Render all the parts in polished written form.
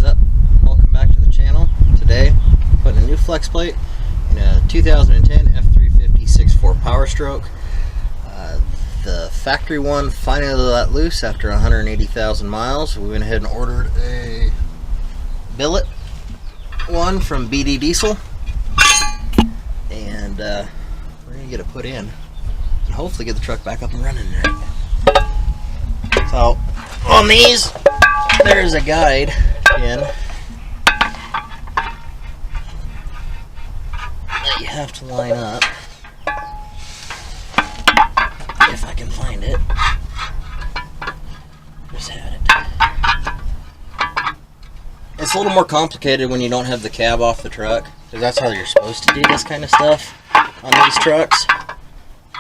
is up? Welcome back to the channel. Today, putting a new flex plate in a 2010 F350 6.4 Powerstroke. The factory one finally let loose after 180,000 miles. We went ahead and ordered a billet one from BD Diesel, and we're gonna get it put in and hopefully get the truck back up and running there. So on these, there's a guide in that you have to line up. If I can find it. Just had it. It's a little more complicated when you don't have the cab off the truck, because that's how you're supposed to do this kind of stuff on these trucks.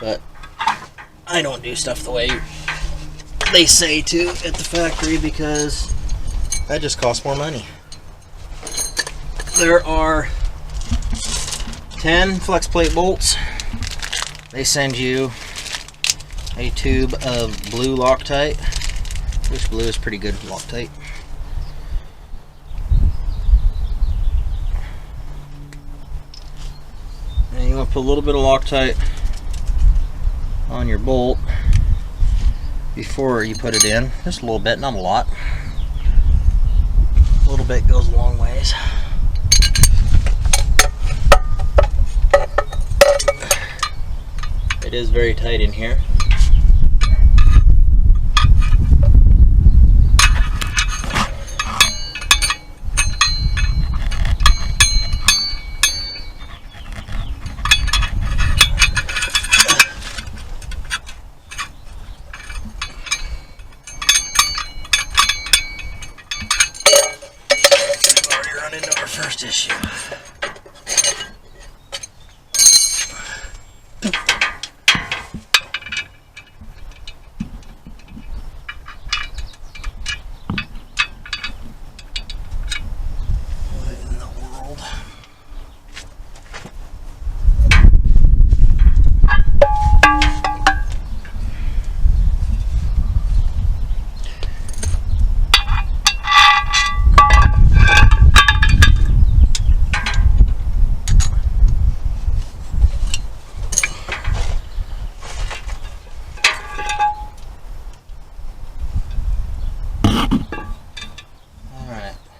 But I don't do stuff the way they say to at the factory, because that just costs more money. There are 10 flex plate bolts. They send you a tube of blue Loctite, which blue is pretty good Loctite. And you want to put a little bit of Loctite on your bolt before you put it in. Just a little bit, not a lot. A little bit goes a long ways. It is very tight in here. Into our first issue. What in the world?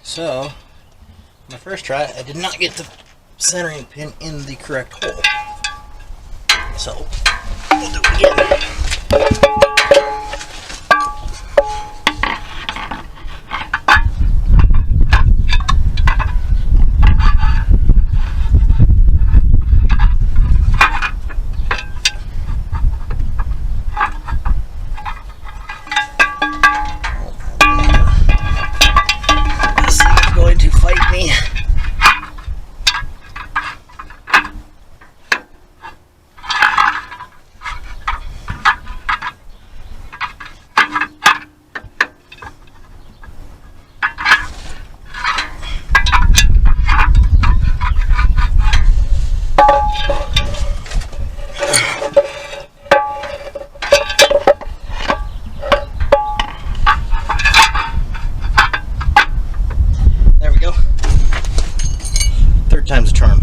So, my first try, I did not get the centering pin in the correct hole. So, we'll do it again. Third time's a charm.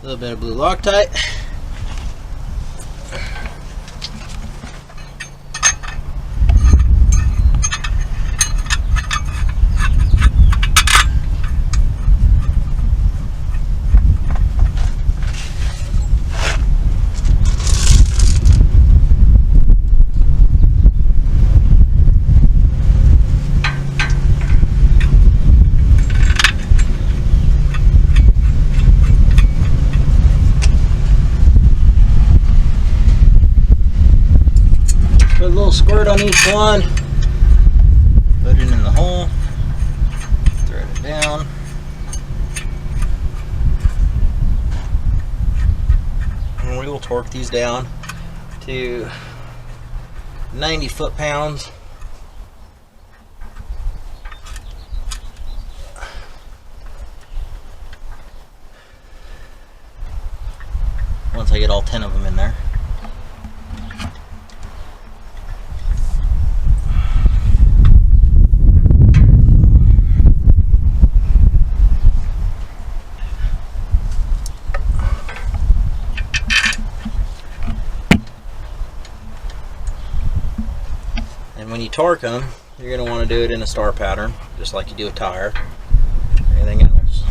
A little bit of blue Loctite. Put a little squirt on each one, put it in the hole, thread it down. and we will torque these down to 90 foot-pounds. Once I get all 10 of them in there. And when you torque them, you're going to want to do it in a star pattern, just like you do a tire or anything else.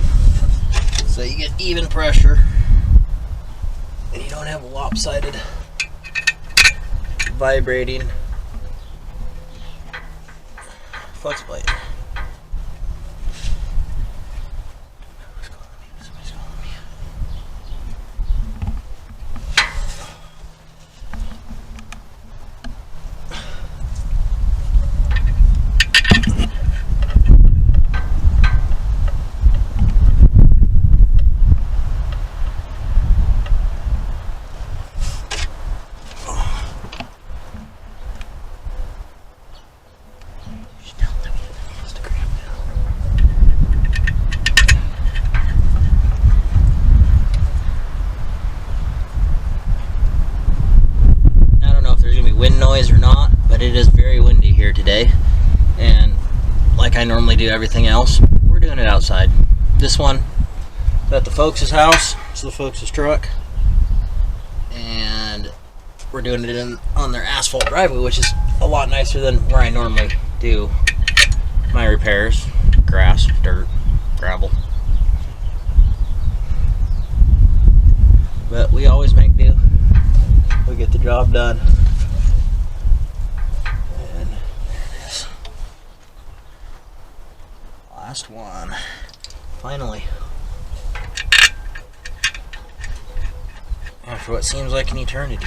So you get even pressure and you don't have a lopsided, vibrating flex plate. Somebody's calling me. Wind noise or not, but it is very windy here today, and like I normally do everything else, we're doing it outside. This one is at the folks' house. It's the folks' truck, and we're doing it on their asphalt driveway, which is a lot nicer than where I normally do my repairs. Grass, dirt, gravel, but we always make do. We get the job done. Last one. Finally. After what seems like an eternity.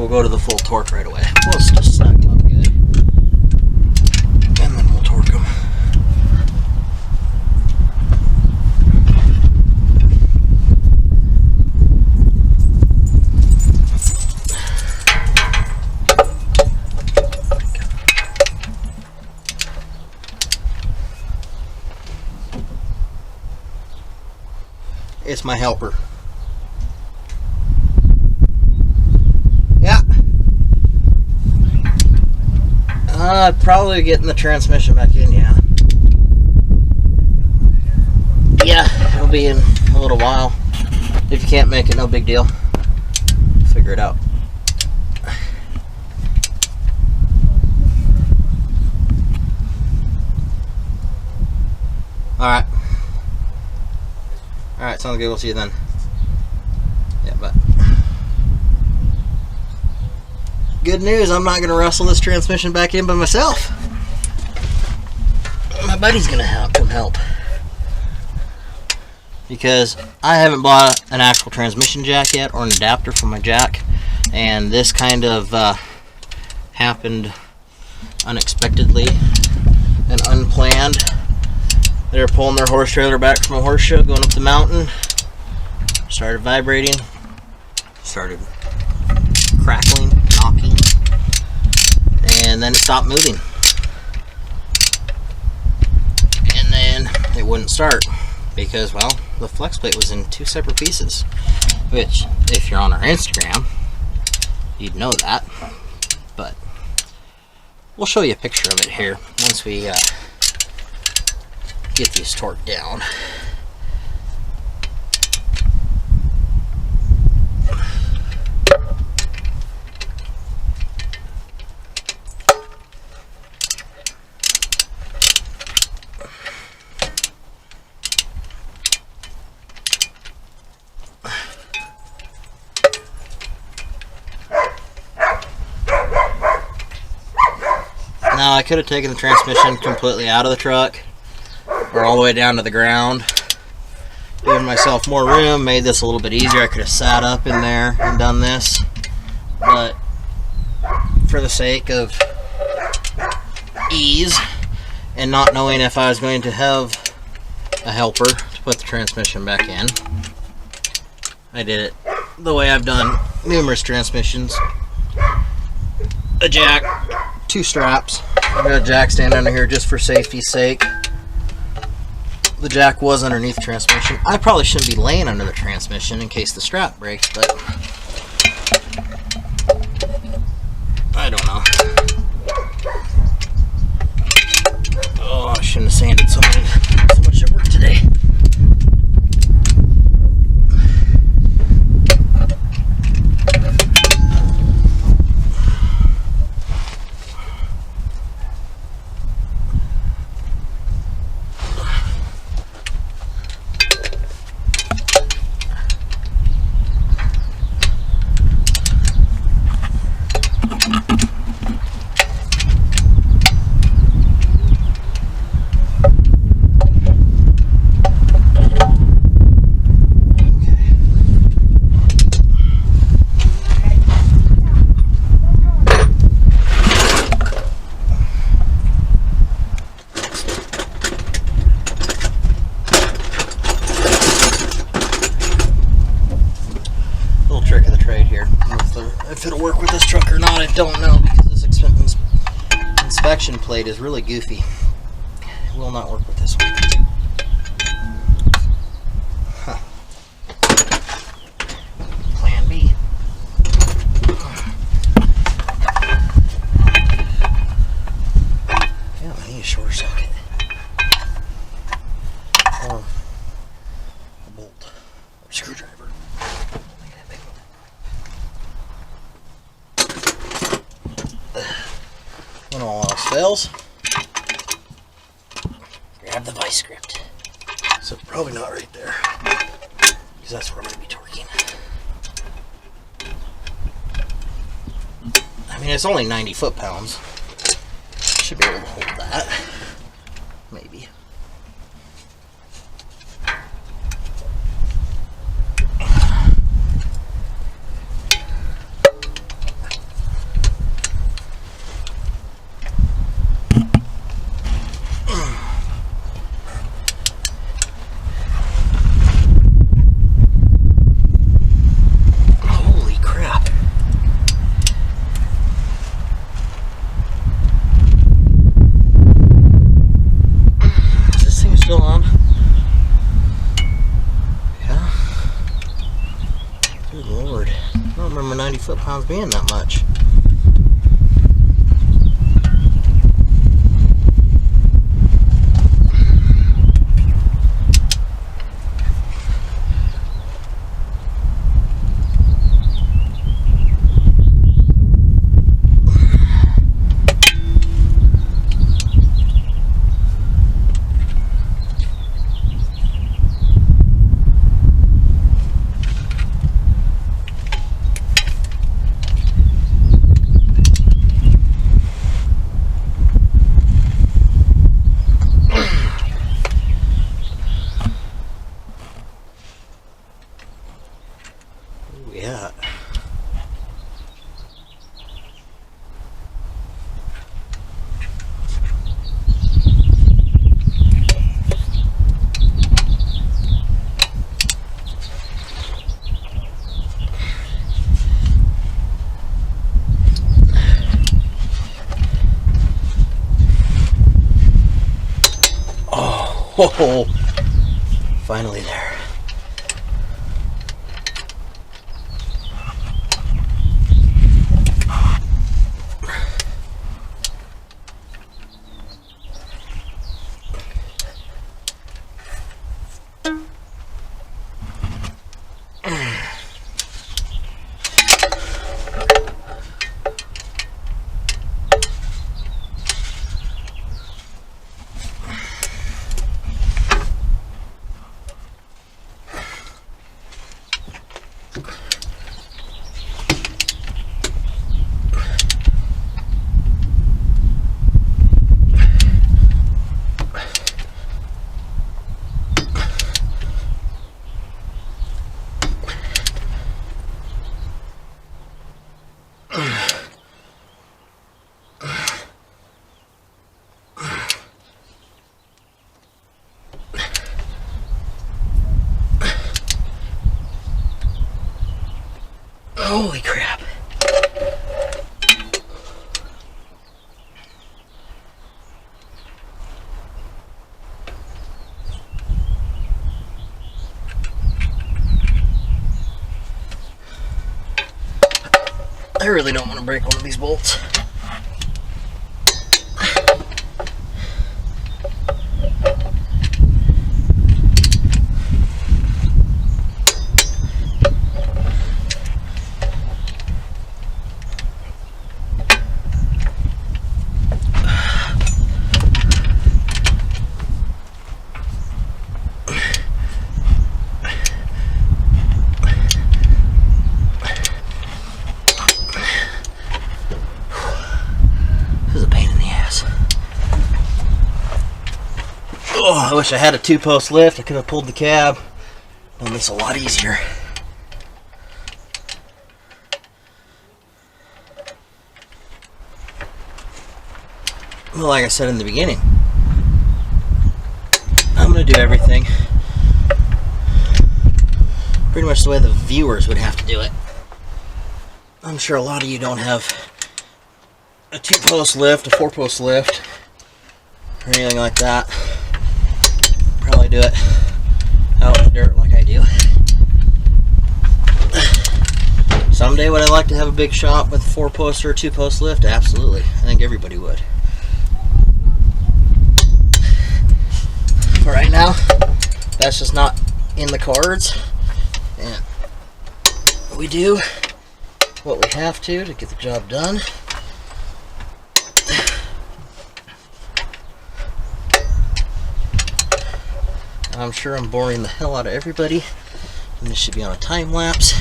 Go to the full torque right away. Let's just stack them up good, and then we'll torque them. It's my helper. Probably getting the transmission back in, yeah. Yeah, it'll be in a little while. If you can't make it, no big deal. Figure it out. Alright. Alright, sounds good. We'll see you then. Yeah, but good news, I'm not going to wrestle this transmission back in by myself. My buddy's going to come help. Because I haven't bought an actual transmission jack yet, or an adapter for my jack. And this kind of happened unexpectedly and unplanned. They were pulling their horse trailer back from a horse show, going up the mountain. Started vibrating. Started crackling, knocking, and then it stopped moving, and then it wouldn't start because, well, the flex plate was in two separate pieces, which if you're on our Instagram you'd know that, but we'll show you a picture of it here once we get these torqued down. Now, I could have taken the transmission completely out of the truck or all the way down to the ground, giving myself more room, made this a little bit easier. I could have sat up in there and done this, but for the sake of ease and not knowing if I was going to have a helper to put the transmission back in, I did it the way I've done numerous transmissions. A jack, 2 straps. I've got a jack stand under here just for safety's sake. The jack was underneath the transmission. I probably shouldn't be laying under the transmission in case the strap breaks, but I don't know. Oh, I shouldn't have sanded so much at work today. If it'll work with this truck or not, I don't know, because this inspection plate is really goofy. It will not work with this one. Huh. Plan B. Yeah, I need a shorter socket. Or a bolt. Or a screwdriver. When all else fails, grab the vice grip. So probably not right there, because that's where I'm going to be torquing. I mean, it's only 90 foot-pounds. Should be able to hold that. Maybe. Good Lord. I don't remember 90 foot-pounds being that much. Yeah. Oh, finally there. Holy crap. I really don't want to break one of these bolts. Oh, I wish I had a 2-post lift. I could have pulled the cab. Done this a lot easier. Well, like I said in the beginning, I'm going to do everything pretty much the way the viewers would have to do it. I'm sure a lot of you don't have a 2-post lift, a 4-post lift, or anything like that. Probably do it out in the dirt like I do. Someday would I like to have a big shop with a 4-post or a 2-post lift? Absolutely. I think everybody would. But right now, that's just not in the cards. And we do what we have to get the job done. I'm sure I'm boring the hell out of everybody, and this should be on a time lapse,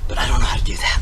but I don't know how to do that.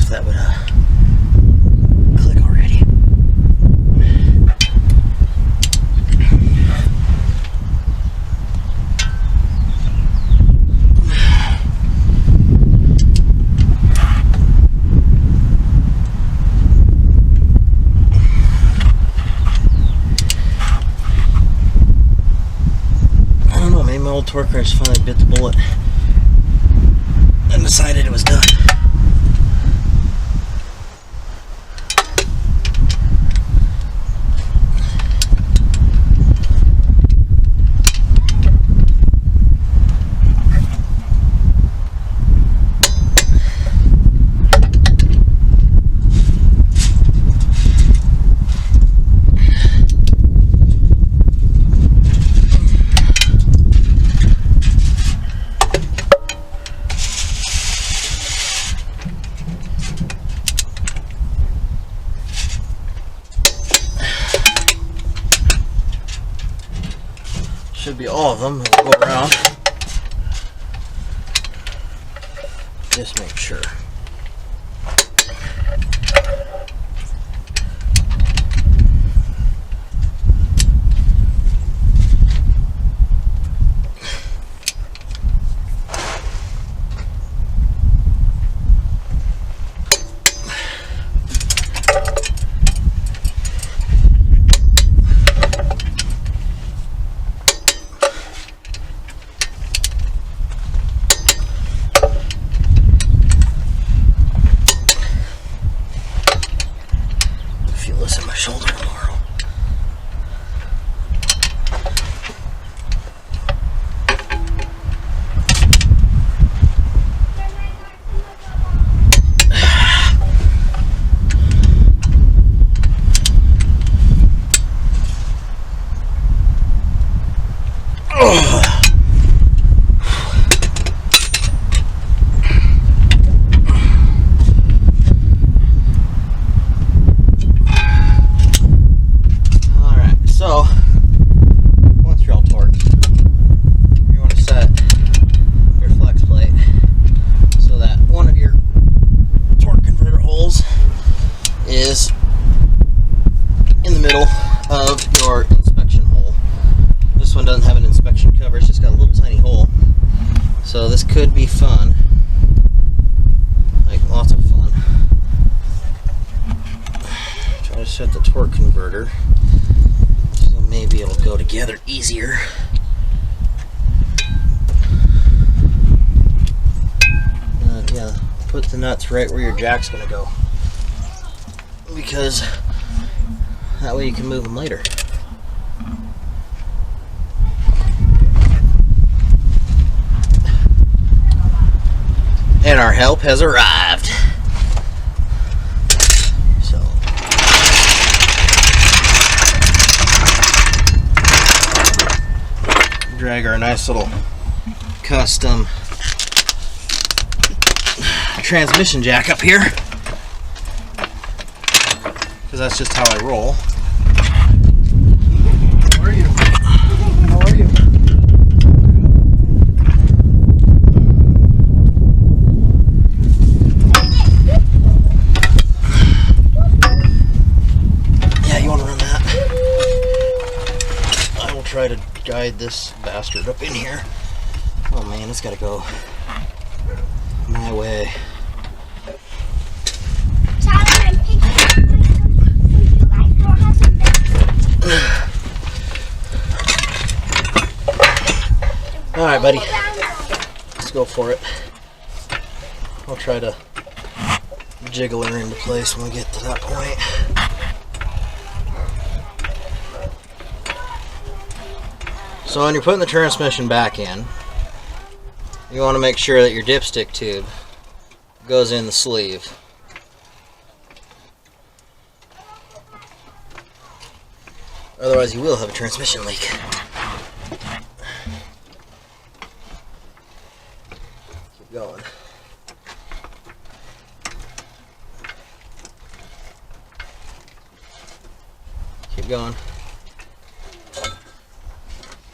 That would click already. I don't know, maybe my old torque wrench finally bit the bullet and decided it was done. Should be all of them. We'll go around. Just make sure. So this could be fun, like lots of fun. Try to set the torque converter so maybe it'll go together easier. Yeah, put the nuts right where your jack's gonna go, because that way you can move them later. And our help has arrived. So drag our nice little custom transmission jack up here, because that's just how I roll. How are you? How are you? Yeah, you want to run that? I will try to guide this bastard up in here. Oh man, it's got to go my way. Alright, buddy. Let's go for it. I'll try to jiggle her into place when we get to that point. So when you're putting the transmission back in, you want to make sure that your dipstick tube goes in the sleeve. Otherwise you will have a transmission leak. Keep going. Keep going.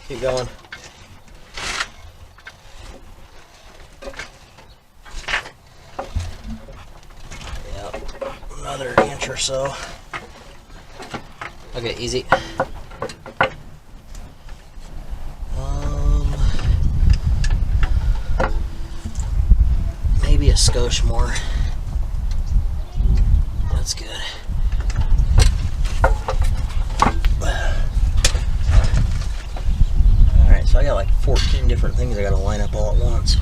Keep going. Yep. Another inch or so. Okay, easy. Maybe a skosh more. That's good. Alright, so I got like 14 different things I gotta line up all at once,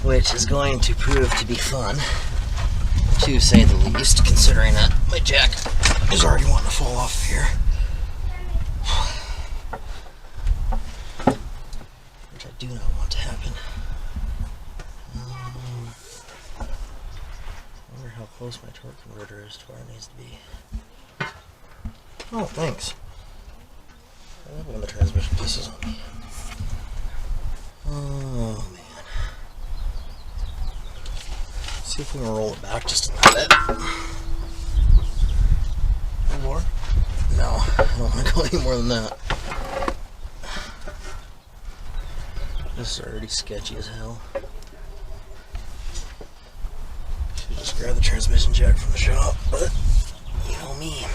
which is going to prove to be fun, to say the least, considering that my jack is already wanting to fall off here. Which I do not want to happen. I wonder how close my torque converter is to where it needs to be. Oh, thanks. I love when the transmission pisses on me. Oh, man. See if we can roll it back just a little bit. Any more? No, I don't want to go any more than that. This is already sketchy as hell. Should just grab the transmission jack from the shop, but you know me.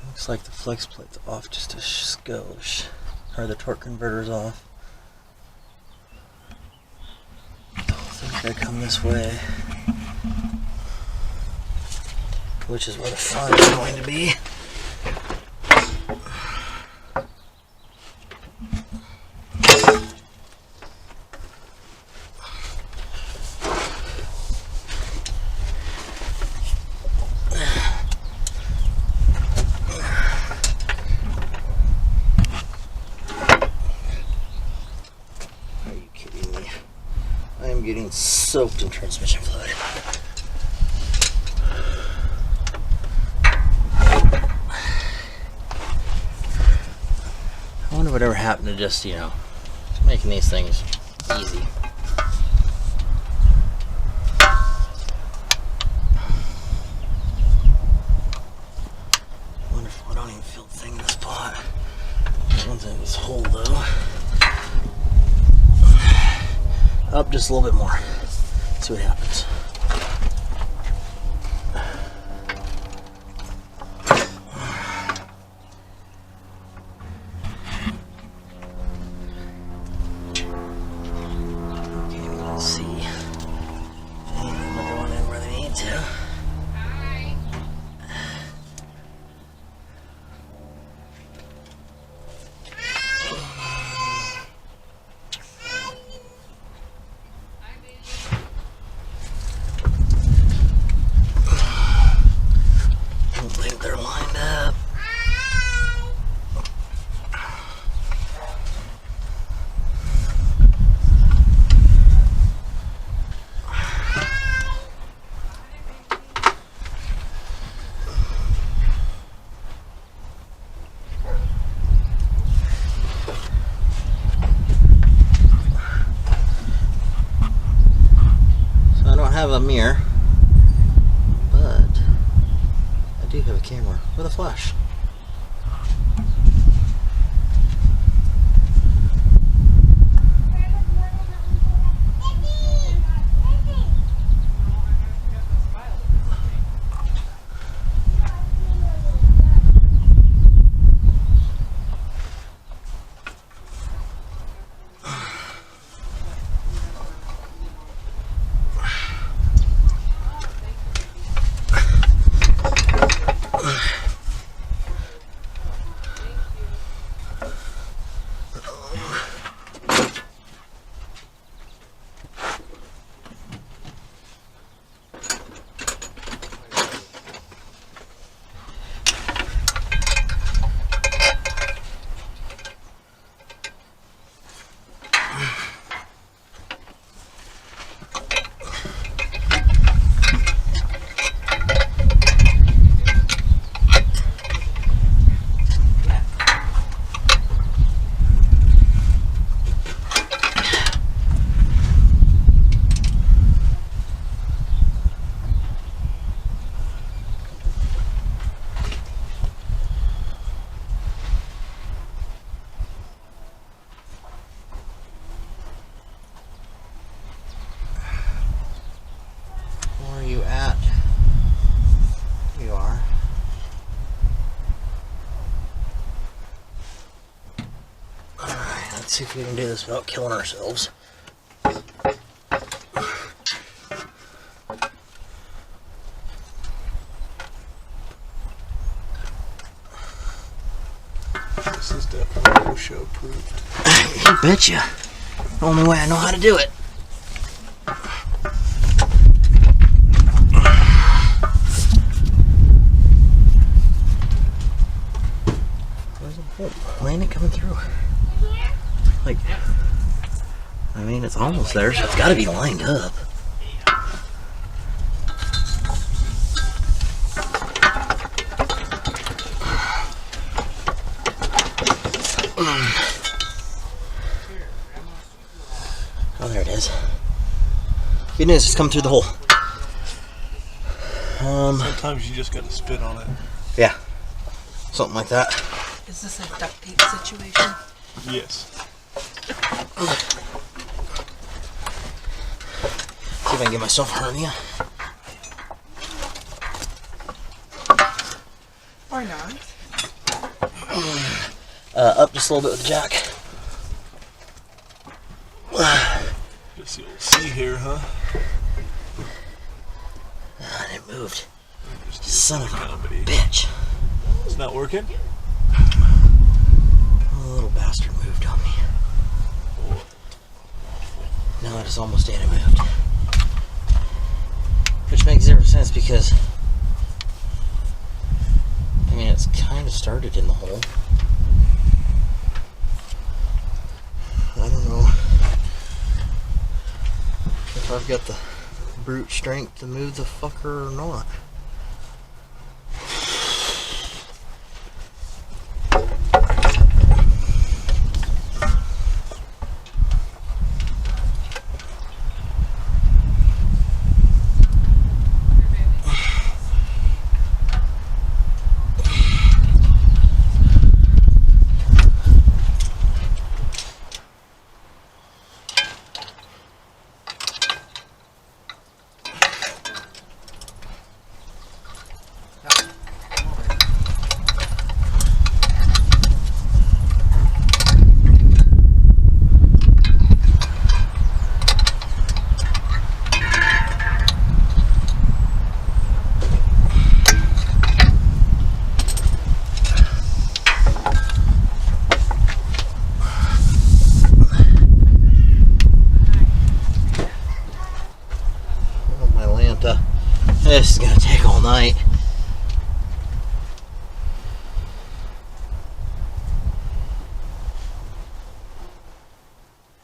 Looks like the flex plate's off just a skosh, or the torque converter's off. I think I come this way, which is where the fun is going to be. Getting soaked in transmission fluid. I wonder whatever happened to just, you know, making these things easy. I wonder if I don't even feel the thing in this pot. That one's in this hole though. Up just a little bit more. See what happens. Have a mirror, but I do have a camera with a flash. Let's see if we can do this without killing ourselves. This is definitely OSHA approved. You betcha. The only way I know how to do it. Where's the hole? Why ain't it coming through? Like, I mean, it's almost there, so it's got to be lined up. Oh, there it is. Good news, it's coming through the hole. Sometimes you just gotta spit on it. Yeah, something like that. Is this a duct tape situation? Yes. See if I can get myself a hernia. Or not. Up just a little bit with the jack. Just the old C here, huh? And it moved. Son of a comedy. bitch. It's not working? The little bastard moved on me. Now it is almost dead and moved. Which makes zero sense because, I mean, it's kind of started in the hole. I don't know if I've got the brute strength to move the fucker or not.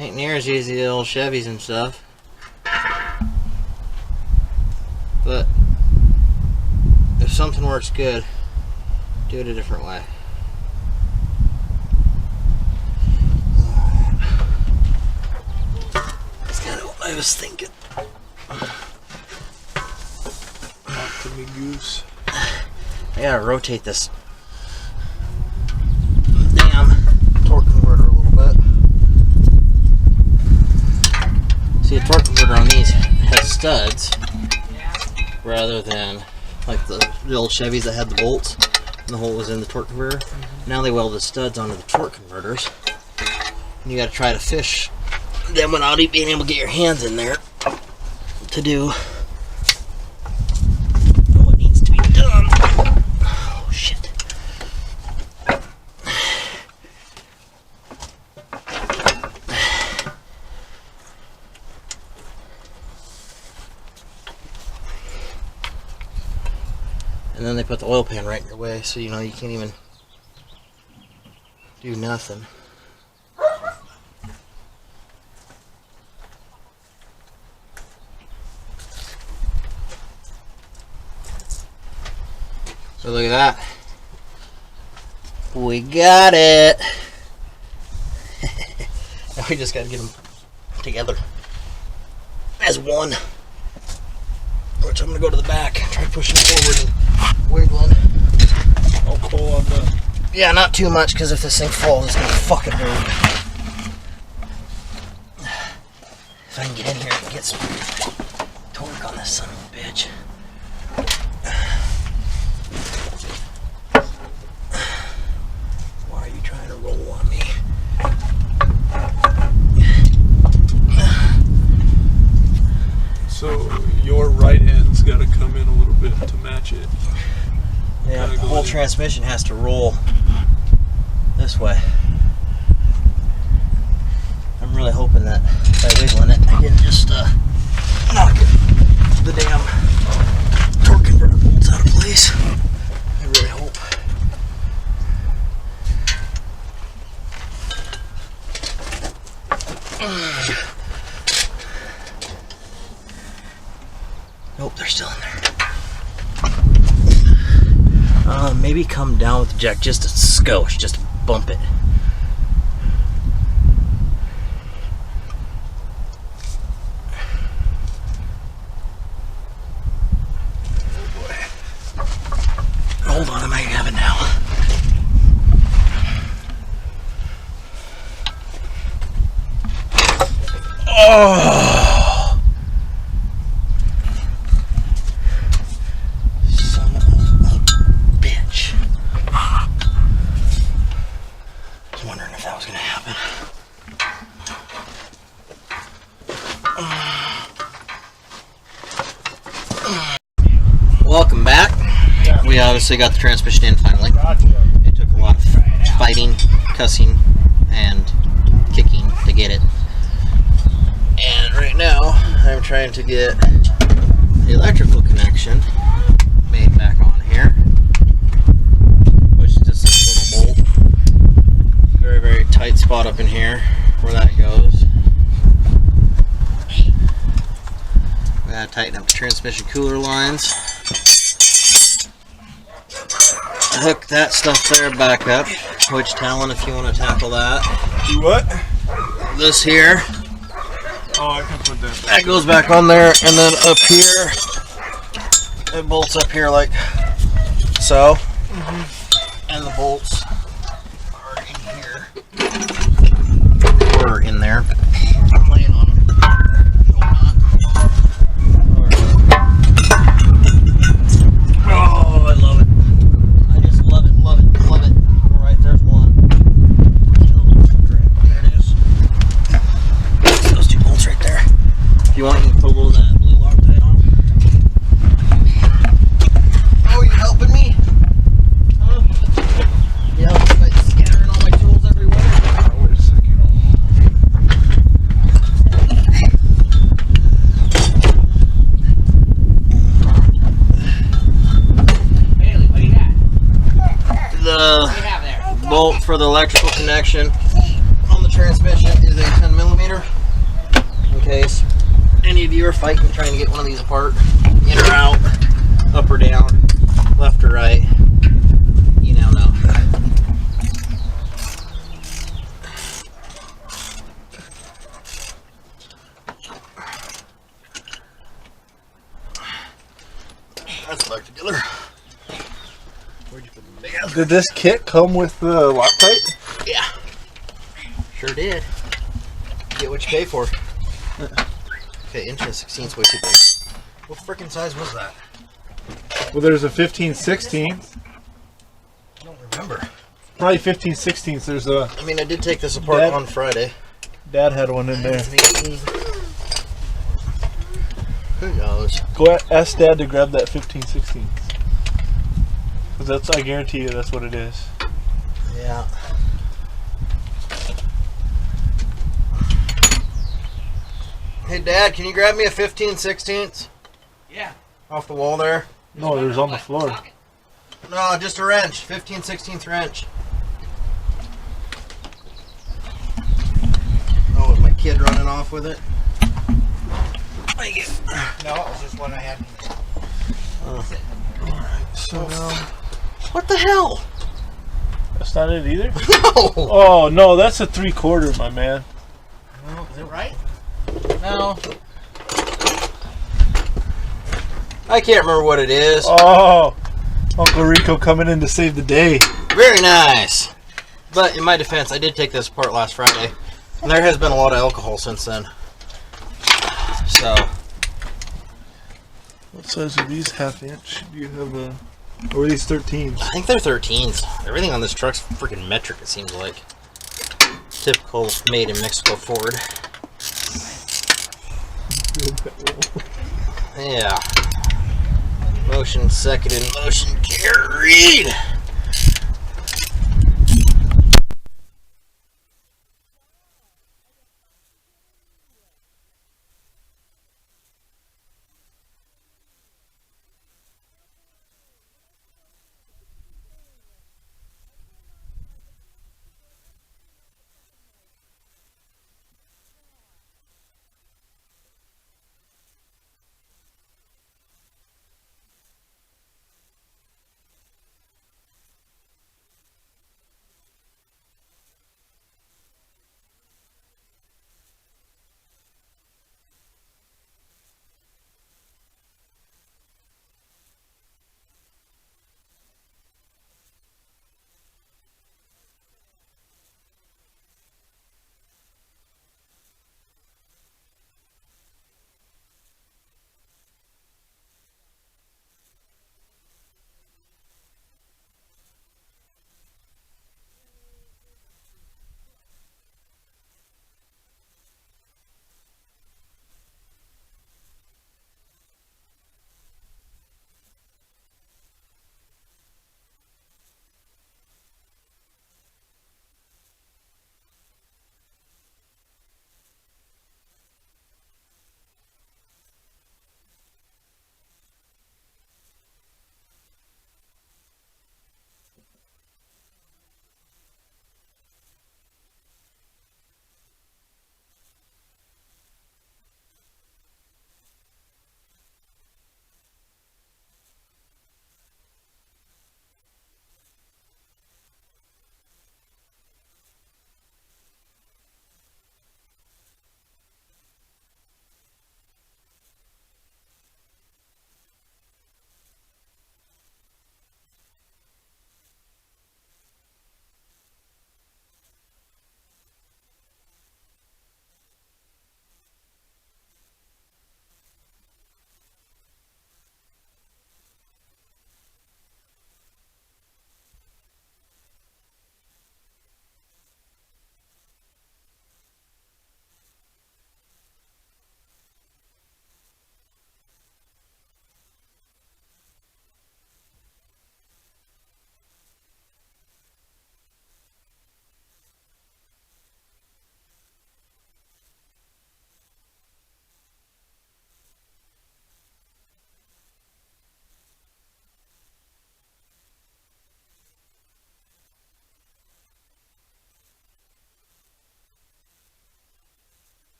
Ain't near as easy as old Chevys and stuff. But if something works good, do it a different way. That's kind of what I was thinking. Talk to me, goose. I gotta rotate this damn torque converter a little bit. See, a torque converter on these has studs rather than like the old Chevys that had the bolts and the hole was in the torque converter. Now they welded studs onto the torque converters, and you gotta try to fish them without being able to get your hands in there to do what needs to be done. Oh shit. And then they put the oil pan right in your way, so you know you can't even do nothing. So look at that. We got it. Now we just gotta get them together as one. Which I'm gonna go to the back and try pushing forward and wiggling. I'll pull on the... Yeah, not too much, because if this thing falls, it's gonna fucking move. If I can get in here and get some torque on this son of a bitch. Why are you trying to roll on me? So your right end's got to come in a little bit to match it. Yeah, the whole transmission has to roll this way. I'm really hoping that by wiggling it, I can just knock the damn torque converter bolts out of place. I really hope. Nope, they're still in there. Maybe come down with the jack just a skosh, just bump it. Hold on, I might have it now. Oh! Son of a bitch. I was wondering if that was going to happen. Welcome back. We obviously got the transmission in finally. It took a lot of fighting, cussing, and kicking to get it. And right now, I'm trying to get the electrical connection made back on here, which is just this little bolt. Very, very tight spot up in here where that goes. We gotta tighten up the transmission cooler lines. Hook that stuff there back up. Which, Talon, if you want to tackle that. Do what? This here. Oh, I can put that back. That goes back on there, and then up here, it bolts up here like so. And the bolts are in here. Or in there. I'm laying on them. No, I'm not. Oh, I love it. I just love it, love it, love it. All right, there's one. There it is. Those two bolts right there. If you want, you can put a little of that blue Loctite on. Oh, you helping me? Huh? You helping by scattering all my tools everywhere? Oh, wait a second. Bailey, what do you got? The What do you have there? bolt for the electrical connection on the transmission is a 10 millimeter. In case any of you are fighting trying to get one of these apart, in or out, up or down, left or right, you now know. That's back together. Where'd you put the big ass? Did this kit come with the Loctite? Yeah. Sure did. Get what you pay for. Okay, inch and 16's way too big. What freaking size was that? Well, there's a 15/16. I don't remember. Probably 15/16. There's a. I mean, I did take this apart Dad- on Friday. Dad had one in there. It's an 18. Who knows? Go ask Dad to grab that 15/16. Cause that's, I guarantee you, that's what it is. Yeah. Hey, Dad, can you grab me a 15/16 Yeah. off the wall there? No, there's on the floor. Socket. No, just a wrench. 15/16 wrench. Oh, is my kid running off with it? Thank you. No, it was just one I had. So now, What the hell? that's not it either. No. Oh no, that's a 3/4, my man. Well, Is it right? no. I can't remember what it is. Oh, Uncle Rico coming in to save the day. Very nice. But in my defense, I did take this apart last Friday, and there has been a lot of alcohol since then. So, What size are these 1/2 inch? Do you have a? Or are these 13s? I think they're 13s. Everything on this truck's freaking metric, it seems like. Typical made in Mexico Ford. Yeah. Motion seconded, motion carried.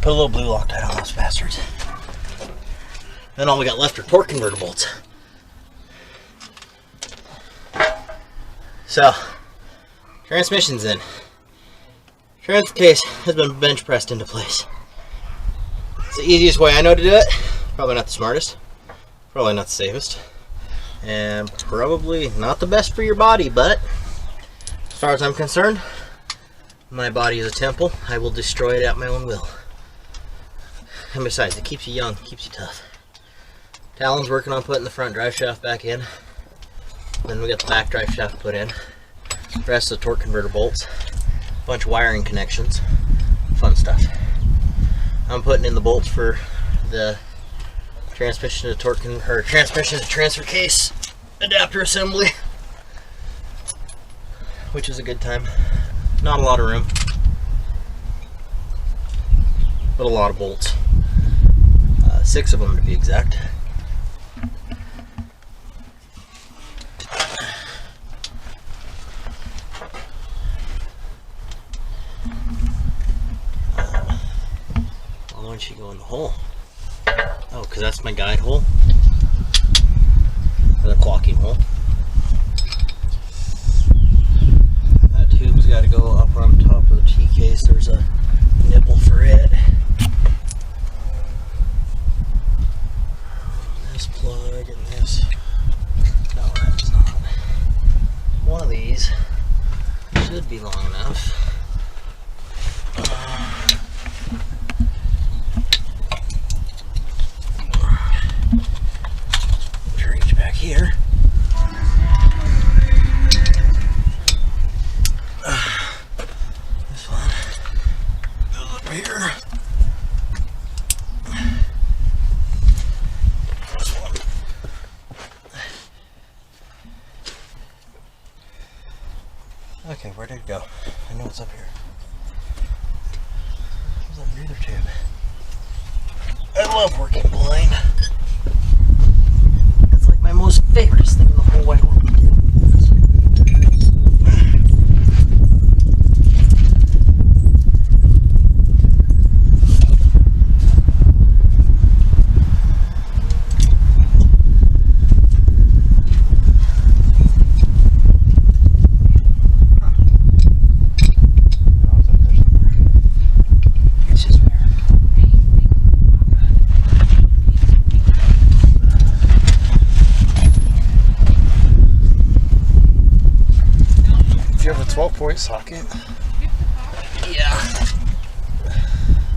Put a little blue Loctite on those bastards. Then all we got left are torque converter bolts. So, transmission's in. Transfer case has been bench pressed into place. It's the easiest way I know to do it. Probably not the smartest. Probably not the safest. And probably not the best for your body, but as far as I'm concerned, my body is a temple. I will destroy it at my own will. And besides, it keeps you young, keeps you tough. Talon's working on putting the front drive shaft back in. Then we got the back drive shaft put in. The rest of the torque converter bolts. A bunch of wiring connections. Fun stuff. I'm putting in the bolts for the transmission to torque or transmission to transfer case adapter assembly, which is a good time. Not a lot of room, but a lot of bolts. 6 of them to be exact. Why don't you go in the hole? Oh, because that's my guide hole. Or the clocking hole. That tube's got to go up on top of the T-case. There's a nipple for it. This plug and this. No, that's not. One of these should be long enough. Here. This one goes up here. This one. Okay, where did it go? I know it's up here. Where's that breather tube? I love working blind. My most favorite thing in the whole wide world. Socket? Yeah,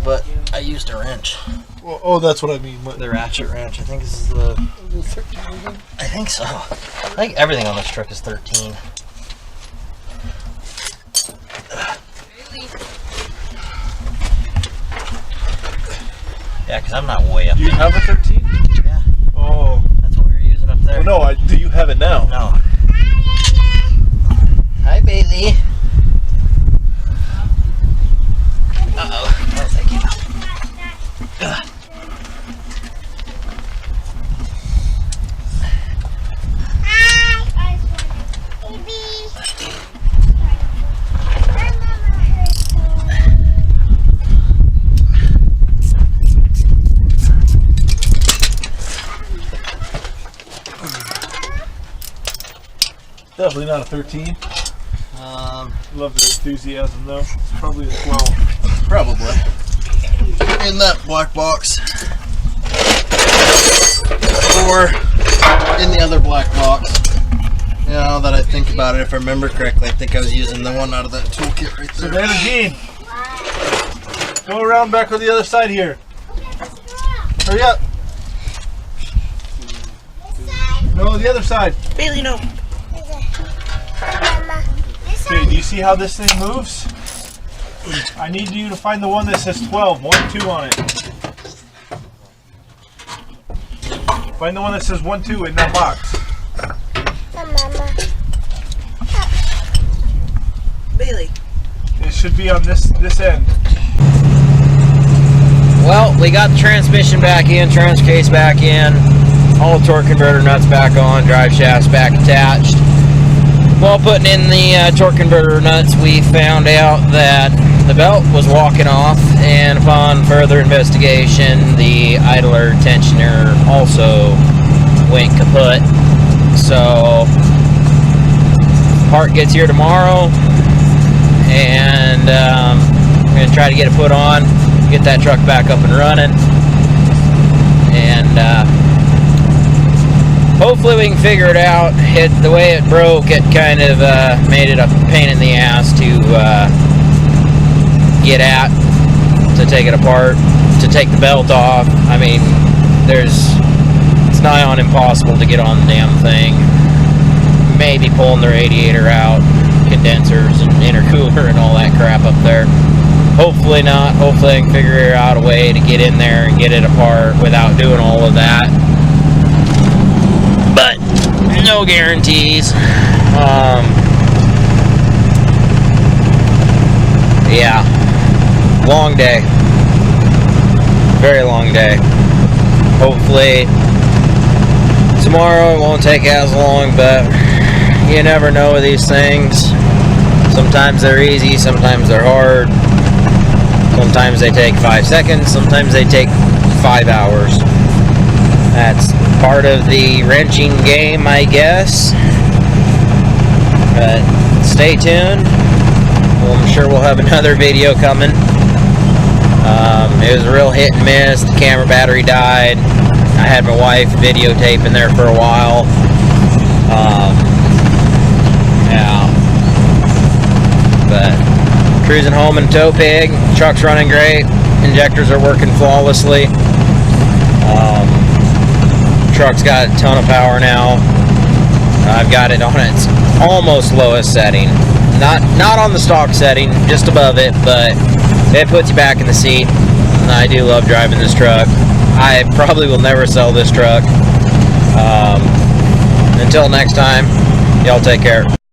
but I used a wrench. Well, oh, that's what I mean. The ratchet wrench. I think this is the 13 again? I think so. I think everything on this truck is 13. Yeah, because I'm not way up. Do you have a 13? Yeah. Oh. That's what we were using up there. Well, no, do you have it now? No. Hi, Bailey. Uh-oh. Oh, thank you. Ugh. Definitely not a 13. Love the enthusiasm though. It's probably a 12. Probably. In that black box. Or in the other black box. You know, that I think about it, if I remember correctly, I think I was using the one out of that toolkit right there. Savannah Jean, go around back on the other side here. Hurry up. No, the other side. Bailey, no. Okay, do you see how this thing moves? I need you to find the one that says 12, 1, 2 on it. Find the one that says 1, 2 in that box. Bailey. It should be on this end. Well, we got the transmission back in, trans case back in, all the torque converter nuts back on, drive shafts back attached. While putting in the torque converter nuts, we found out that the belt was walking off, and upon further investigation, the idler tensioner also went kaput. So, part gets here tomorrow, and I'm going to try to get it put on, get that truck back up and running, and hopefully we can figure it out. The way it broke, it kind of made it a pain in the ass to get at, to take it apart, to take the belt off. I mean, it's nigh on impossible to get on the damn thing. Maybe pulling the radiator out, condensers and intercooler and all that crap up there. Hopefully not. Hopefully I can figure out a way to get in there and get it apart without doing all of that. But no guarantees. Yeah, long day, very long day. Hopefully tomorrow it won't take as long, but you never know with these things. Sometimes they're easy, sometimes they're hard. Sometimes they take 5 seconds, sometimes they take 5 hours. That's part of the wrenching game, I guess. But stay tuned. Well, I'm sure we'll have another video coming. It was a real hit and miss. The camera battery died. I had my wife videotaping there for a while. Yeah. But cruising home in tow pig. Truck's running great. Injectors are working flawlessly. Truck's got a ton of power now. I've got it on its almost lowest setting. Not on the stock setting, just above it, but it puts you back in the seat. And I do love driving this truck. I probably will never sell this truck. Until next time, y'all take care.